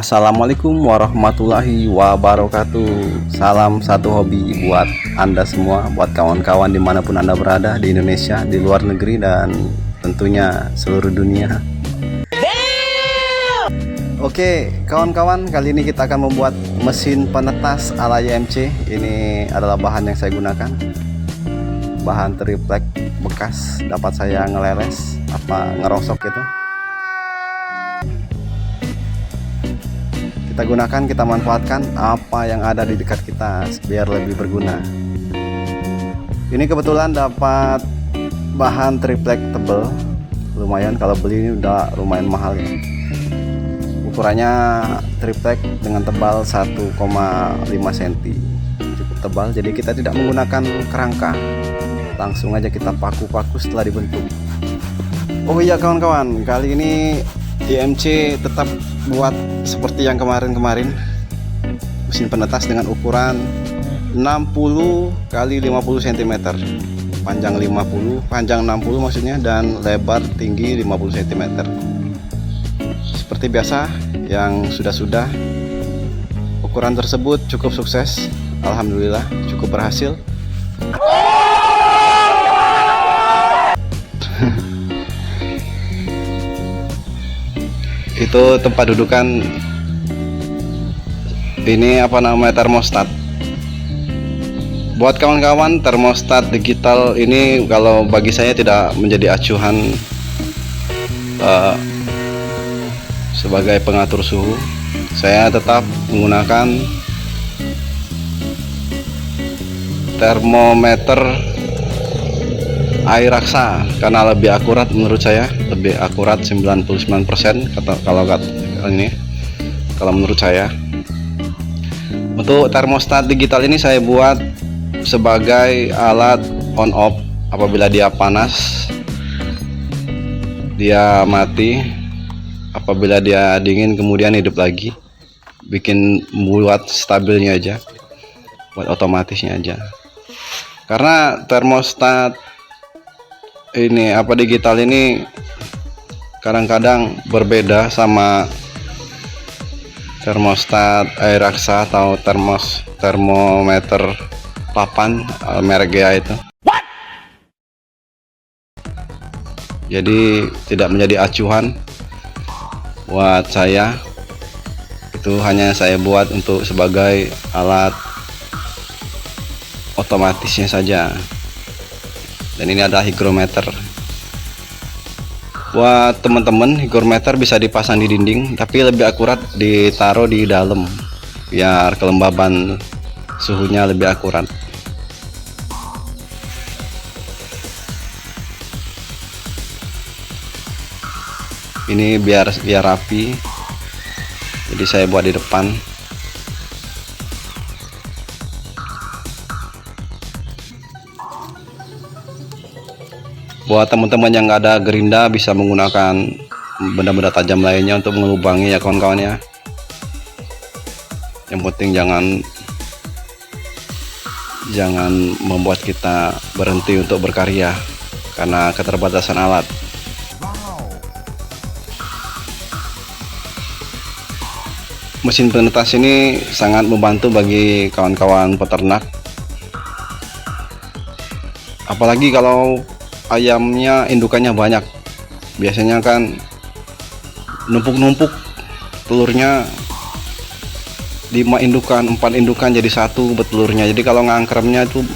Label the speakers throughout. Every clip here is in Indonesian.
Speaker 1: Assalamualaikum warahmatullahi wabarakatuh. Salam satu hobi buat Anda semua, buat kawan-kawan dimanapun Anda berada, di Indonesia, di luar negeri, dan tentunya seluruh dunia. Oke kawan-kawan, kali ini kita akan membuat mesin penetas ala YMC. Ini adalah bahan yang saya gunakan, bahan triplek bekas, dapat saya ngeleles ngerosok gitu. Kita gunakan, kita manfaatkan apa yang ada di dekat kita biar lebih berguna. Ini kebetulan dapat bahan triplek tebel, lumayan, kalau beli ini udah lumayan mahal ya. Ukurannya triplek dengan tebal 1,5 cm, cukup tebal, jadi kita tidak menggunakan kerangka, langsung aja kita paku-paku setelah dibentuk. Oh iya kawan-kawan, kali ini YMC tetap buat seperti yang kemarin-kemarin, mesin penetas dengan ukuran 60 kali 50 cm, panjang 60 maksudnya, dan lebar tinggi 50 cm. Seperti biasa yang sudah-sudah, ukuran tersebut cukup sukses, alhamdulillah cukup berhasil. Itu tempat dudukan, ini apa namanya, termostat. Buat kawan-kawan, termostat digital ini kalau bagi saya tidak menjadi acuan sebagai pengatur suhu. Saya tetap menggunakan termometer air raksa karena lebih akurat menurut saya, lebih akurat 99% kalau menurut saya. Untuk termostat digital ini saya buat sebagai alat on off. Apabila dia panas dia mati, apabila dia dingin kemudian hidup lagi. Buat stabilnya aja, buat otomatisnya aja. Karena termostat ini digital ini kadang-kadang berbeda sama termostat air raksa atau termometer papan merek GEA itu. Jadi tidak menjadi acuan buat saya. Itu hanya saya buat untuk sebagai alat otomatisnya saja. Dan ini ada hygrometer. Buat teman-teman, hygrometer bisa dipasang di dinding, tapi lebih akurat ditaruh di dalam biar kelembaban suhunya lebih akurat. Ini biar rapi, jadi saya buat di depan. Buat teman-teman yang nggak ada gerinda bisa menggunakan benda-benda tajam lainnya untuk mengelubangi ya kawan-kawan ya. Yang penting jangan membuat kita berhenti untuk berkarya karena keterbatasan alat. Mesin penetas ini sangat membantu bagi kawan-kawan peternak, apalagi kalau ayamnya indukannya banyak. Biasanya kan numpuk-numpuk telurnya, 5 indukan 4 indukan jadi satu betelurnya. Jadi kalau ngangkremnya itu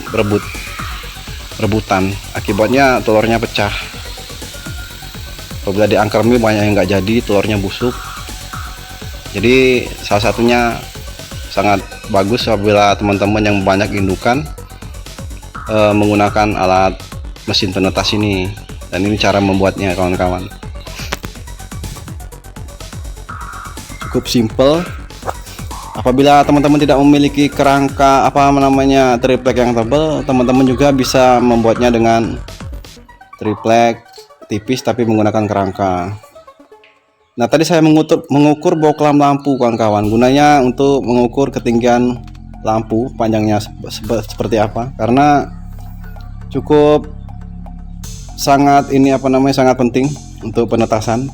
Speaker 1: rebutan, akibatnya telurnya pecah. Apabila diangkremi banyak yang nggak jadi, telurnya busuk. Jadi salah satunya sangat bagus apabila teman-teman yang banyak indukan menggunakan alat mesin penetas ini. Dan ini cara membuatnya kawan-kawan, cukup simple. Apabila teman-teman tidak memiliki kerangka triplek yang tebal, teman-teman juga bisa membuatnya dengan triplek tipis tapi menggunakan kerangka. Nah, tadi saya mengukur boklam lampu kawan-kawan, gunanya untuk mengukur ketinggian lampu, panjangnya seperti apa, karena cukup sangat penting untuk penetasan.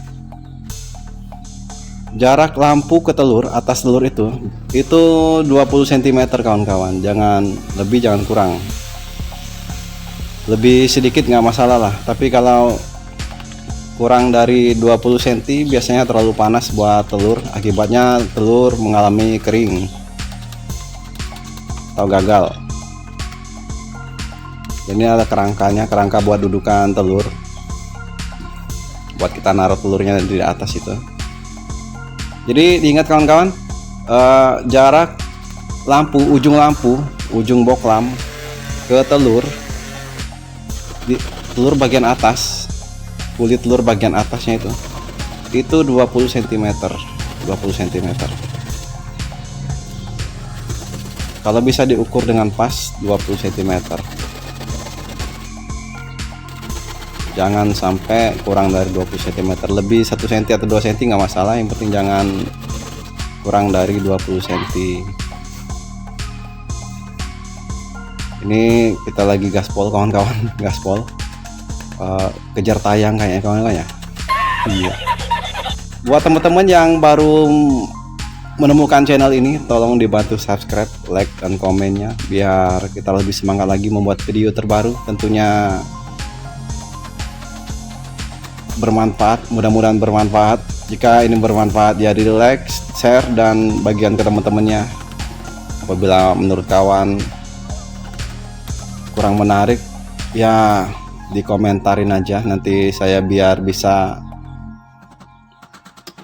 Speaker 1: Jarak lampu ke telur, atas telur itu 20 cm kawan-kawan, jangan lebih jangan kurang. Lebih sedikit nggak masalah lah, tapi kalau kurang dari 20 cm biasanya terlalu panas buat telur, akibatnya telur mengalami kering atau gagal. Ini ada kerangkanya, kerangka buat dudukan telur, buat kita naruh telurnya di atas itu. Jadi diingat kawan-kawan, jarak lampu, ujung boklam ke telur, telur bagian atas, kulit telur bagian atasnya itu 20 cm. Kalau bisa diukur dengan pas 20 cm. Jangan sampai kurang dari 20 cm, lebih 1 cm atau 2 cm nggak masalah, yang penting jangan kurang dari 20 cm. Ini kita lagi gaspol kawan-kawan, gaspol, kejar tayang kayaknya kawan-kawan ya. Iya. Buat teman-teman yang baru menemukan channel ini, tolong dibantu subscribe, like, dan komennya biar kita lebih semangat lagi membuat video terbaru, tentunya bermanfaat, mudah-mudahan bermanfaat. Jika ini bermanfaat ya di like, share, dan bagian ke teman-temannya. Apabila menurut kawan kurang menarik ya dikomentarin aja, nanti saya biar bisa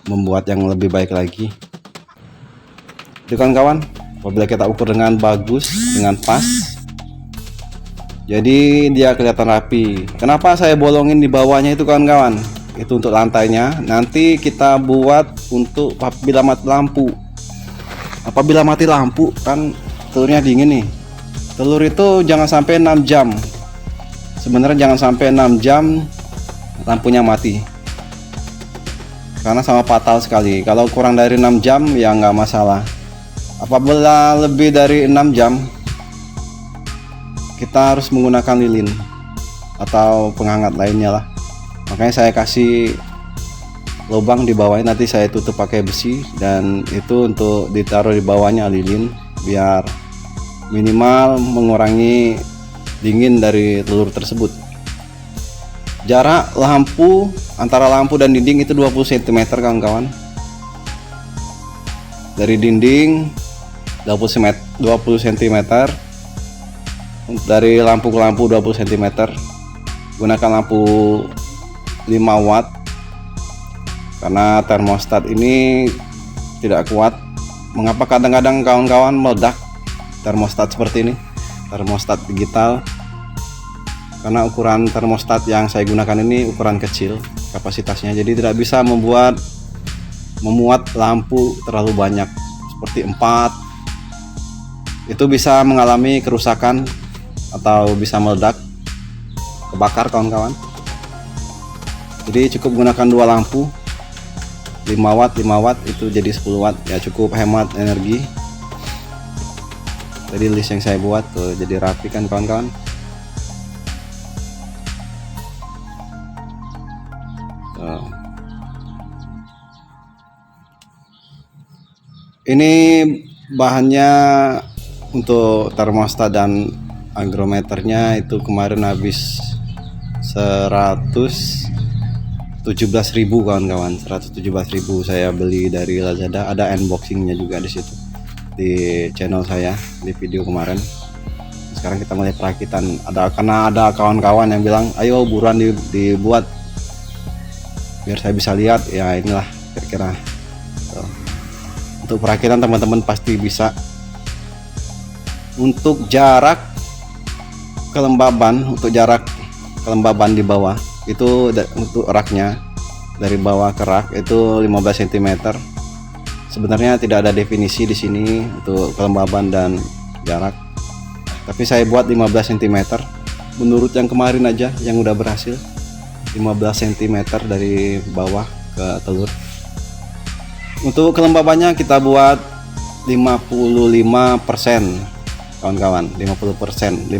Speaker 1: membuat yang lebih baik lagi. Jadi kawan-kawan, apabila kita ukur dengan bagus, dengan pas, jadi dia kelihatan rapi. Kenapa saya bolongin di bawahnya itu kawan-kawan? Itu untuk lantainya. Nanti kita buat untuk apabila mati lampu. Apabila mati lampu kan telurnya dingin nih. Telur itu jangan sampai 6 jam. Sebenarnya jangan sampai 6 jam lampunya mati. Karena sama fatal sekali. Kalau kurang dari 6 jam ya nggak masalah. Apabila lebih dari 6 jam kita harus menggunakan lilin atau penghangat lainnya lah. Makanya saya kasih lubang di bawahnya, nanti saya tutup pakai besi, dan itu untuk ditaruh di bawahnya lilin biar minimal mengurangi dingin dari telur tersebut. Jarak lampu antara lampu dan dinding itu 20 cm kawan-kawan. Dari dinding 20 cm, dari lampu ke lampu 20 cm. Gunakan lampu 5 watt karena termostat ini tidak kuat. Mengapa kadang-kadang kawan-kawan meledak termostat seperti ini, termostat digital? Karena ukuran termostat yang saya gunakan ini ukuran kecil kapasitasnya, jadi tidak bisa memuat lampu terlalu banyak seperti 4. Itu bisa mengalami kerusakan atau bisa meledak, kebakar kawan-kawan. Jadi cukup gunakan 2 lampu 5 watt itu jadi 10 watt ya, cukup hemat energi. Tadi list yang saya buat tuh jadi rapi kan kawan-kawan. Ini bahannya untuk termostat dan agrometernya itu kemarin habis 117.000 kawan-kawan. 117.000 saya beli dari Lazada. Ada unboxingnya juga di situ di channel saya di video kemarin. Sekarang kita mulai perakitan. Karena ada kawan-kawan yang bilang ayo buruan dibuat biar saya bisa lihat ya. Inilah kira-kira untuk perakitan teman-teman pasti bisa. Untuk jarak kelembaban, di bawah itu untuk raknya, dari bawah ke rak itu 15 cm. Sebenarnya tidak ada definisi di sini untuk kelembaban dan jarak, tapi saya buat 15 cm menurut yang kemarin aja yang udah berhasil. 15 cm dari bawah ke telur. Untuk kelembabannya kita buat 55% kawan-kawan. 50% 50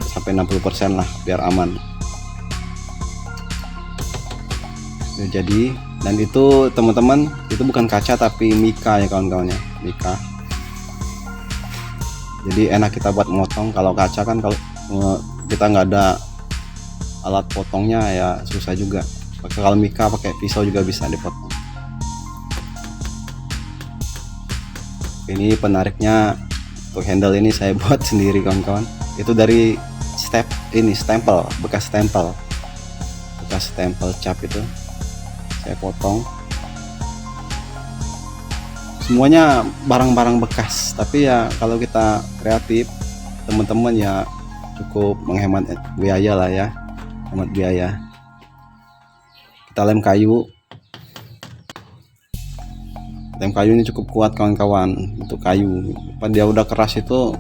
Speaker 1: sampai 60% lah biar aman. Udah jadi. Dan itu teman-teman, itu bukan kaca tapi mika ya kawan-kawannya, mika. Jadi enak kita buat motong. Kalau kaca kan kalau kita nggak ada alat potongnya ya susah juga. Kalau mika pakai pisau juga bisa dipotong. Ini penariknya untuk handle ini saya buat sendiri kawan-kawan. Itu dari stempel, bekas stempel cap itu saya potong. Semuanya barang-barang bekas, tapi ya kalau kita kreatif teman-teman ya cukup menghemat biaya lah ya, hemat biaya. Kita lem kayu ini cukup kuat kawan-kawan. Untuk kayu pas dia udah keras itu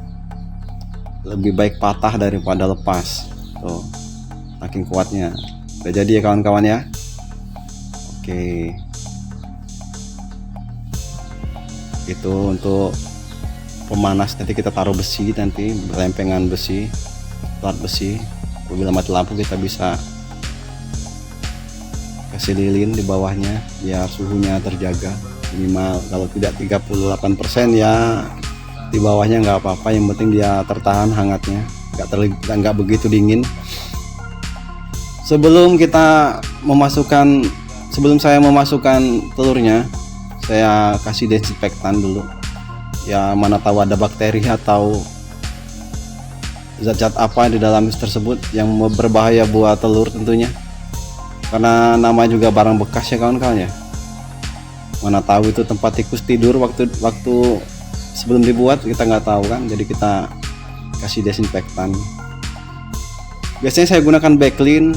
Speaker 1: lebih baik patah daripada lepas tuh, saking kuatnya. Udah jadi ya kawan-kawan ya. Oke, itu untuk pemanas. Nanti kita taruh besi, nanti lempengan besi, plat besi. Apabila mati lampu kita bisa kasih lilin di bawahnya biar suhunya terjaga minimal. Kalau tidak 38% ya di bawahnya nggak apa-apa, yang penting dia tertahan hangatnya, nggak begitu dingin. Sebelum saya memasukkan telurnya, saya kasih desinfektan dulu ya, mana tahu ada bakteri atau zat-zat apa di dalam tersebut yang berbahaya buat telur tentunya, karena nama juga barang bekas ya kawan-kawan ya. Mana tahu itu tempat tikus tidur waktu sebelum dibuat, kita nggak tahu kan. Jadi kita kasih desinfektan. Biasanya saya gunakan Backlin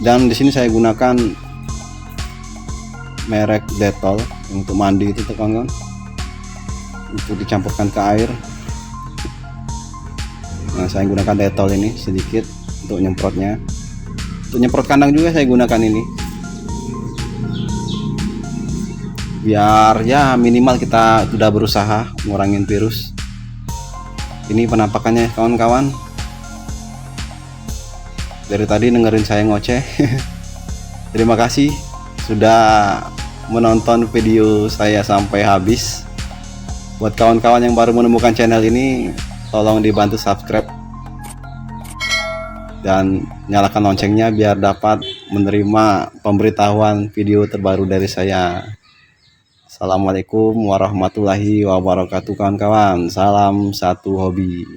Speaker 1: dan di sini saya gunakan merek Dettol untuk mandi itu kawan-kawan, untuk dicampurkan ke air. Nah, saya gunakan Dettol ini sedikit untuk nyemprotnya. Untuk nyemprot kandang juga saya gunakan ini, biar ya minimal kita sudah berusaha ngurangin virus. Ini penampakannya kawan-kawan. Dari tadi dengerin saya ngoceh. Terima kasih sudah menonton video saya sampai habis. Buat kawan-kawan yang baru menemukan channel ini, tolong dibantu subscribe dan nyalakan loncengnya biar dapat menerima pemberitahuan video terbaru dari saya. Assalamualaikum warahmatullahi wabarakatuh kawan-kawan. Salam satu hobi.